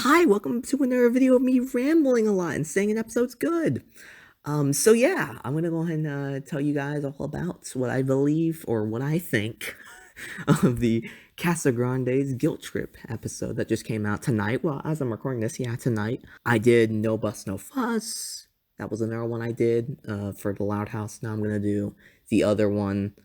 Hi, welcome to another video of me rambling a lot and saying an episode's good. So yeah, I'm gonna go ahead and tell you guys all about what I believe or what I think of the Casa Grande's Guilt Trip episode that just came out tonight. Well, as I'm recording this, yeah, tonight. I did No Bus No Fuss. That was another one I did for the Loud House. Now I'm gonna do the other one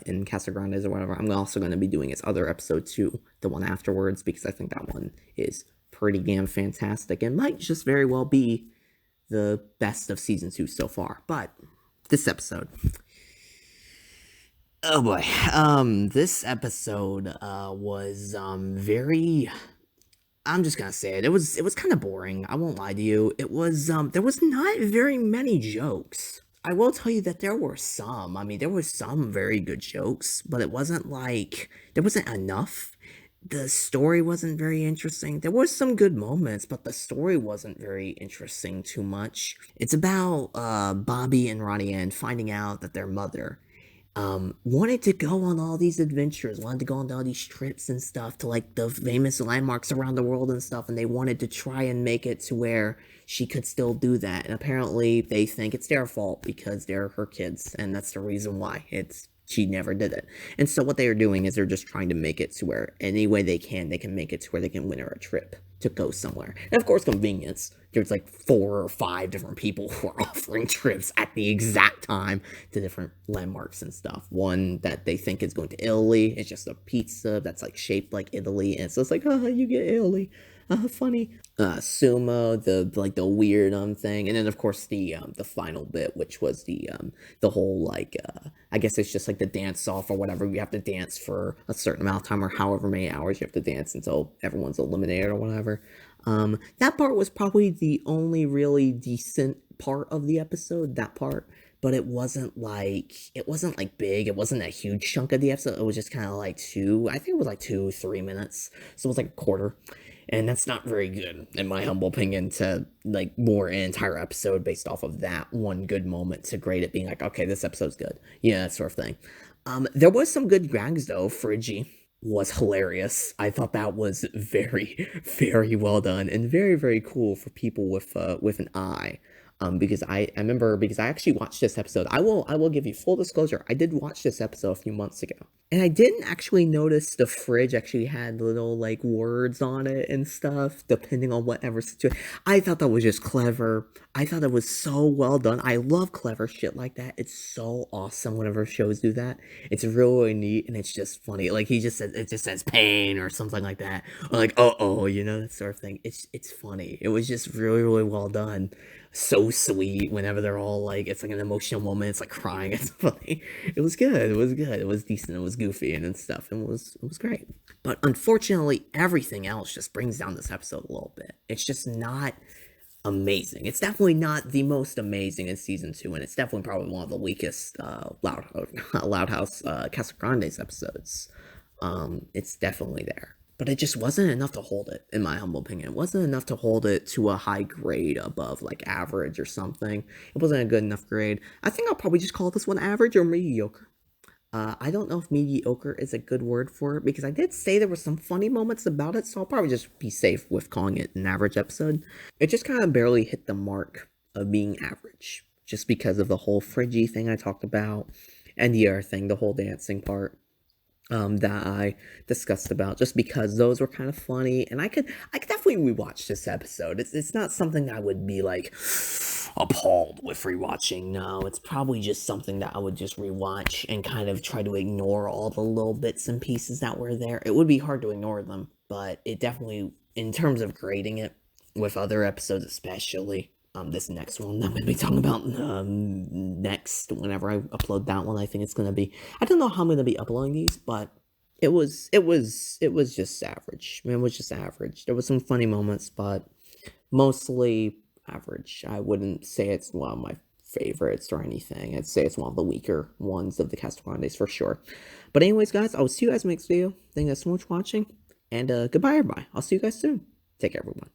in Casa Grande's or whatever. I'm also gonna be doing its other episode too, the one afterwards, because I think that one is pretty damn fantastic and might just very well be the best of season 2 so far. But this episode, oh boy, this episode was very, I'm just gonna say it. It was kind of boring. I won't lie to you. It was there was not very many jokes. I will tell you that there were some. I mean, there were some very good jokes, but it wasn't like there wasn't enough. The story wasn't very interesting. There was some good moments, but the story wasn't very interesting too much. It's about Bobby and Ronnie Ann finding out that their mother wanted to go on all these adventures, wanted to go on all these trips and stuff to like the famous landmarks around the world and stuff, and they wanted to try and make it to where she could still do that. And apparently they think it's their fault because they're her kids, and that's the reason why she never did it. And so what they are doing is they're just trying to make it to where any way they can make it to where they can win her a trip to go somewhere. And of course, convenience. There's like 4 or 5 different people who are offering trips at the exact time to different landmarks and stuff. One that they think is going to Italy. It's just a pizza that's like shaped like Italy, and so it's like, oh, you get Italy. Funny. Sumo, the weird thing, and then of course the final bit, which was the whole like I guess it's just like the dance off or whatever. You have to dance for a certain amount of time or however many hours you have to dance until everyone's eliminated or whatever. That part was probably the only really decent part of the episode. That part. But it wasn't like big. It wasn't a huge chunk of the episode. It was just kind of like I think it was like 2-3 minutes. So it was like a quarter. And that's not very good, in my humble opinion, to like more an entire episode based off of that one good moment to grade it being like, okay, this episode's good. Yeah, that sort of thing. There was some good gags though. Friggy was hilarious. I thought that was very, very well done and very, very cool for people with an eye. Because I remember because I actually watched this episode. I will give you full disclosure. I did watch this episode a few months ago. And I didn't actually notice the fridge actually had little like words on it and stuff, depending on whatever situation. I thought that was just clever. I thought it was so well done. I love clever shit like that. It's so awesome whenever shows do that. It's really neat and it's just funny. Like he just says it just says pain or something like that. Or like oh, that sort of thing. It's funny. It was just really, really well done. So sweet whenever they're all like it's like an emotional moment, it's like crying, it's funny. It was good, it was decent, it was goofy and stuff, and it was great. But unfortunately everything else just brings down this episode a little bit. It's just not amazing. It's definitely not the most amazing in season 2, and it's definitely probably one of the weakest Loud House Casa Grande's episodes. It's definitely there. But it just wasn't enough to hold it, in my humble opinion. It wasn't enough to hold it to a high grade above, like, average or something. It wasn't a good enough grade. I think I'll probably just call this one average or mediocre. I don't know if mediocre is a good word for it, because I did say there were some funny moments about it, so I'll probably just be safe with calling it an average episode. It just kind of barely hit the mark of being average, just because of the whole Friggy thing I talked about, and the other thing, the whole dancing part that I discussed about, just because those were kind of funny, and I could definitely rewatch this episode. It's not something I would be like appalled with rewatching. No, it's probably just something that I would just rewatch and kind of try to ignore all the little bits and pieces that were there. It would be hard to ignore them, but it definitely, in terms of grading it with other episodes, especially this next one that I'm going to be talking about next, whenever I upload that one, I think it's going to be, I don't know how I'm going to be uploading these, but it was just average. It was just average. There was some funny moments, but mostly average. I wouldn't say it's one of my favorites or anything. I'd say it's one of the weaker ones of the Casa Grandes for sure. But anyways, guys, I will see you guys next video. Thank you guys so much for watching, and goodbye, everybody. I'll see you guys soon. Take care, everyone.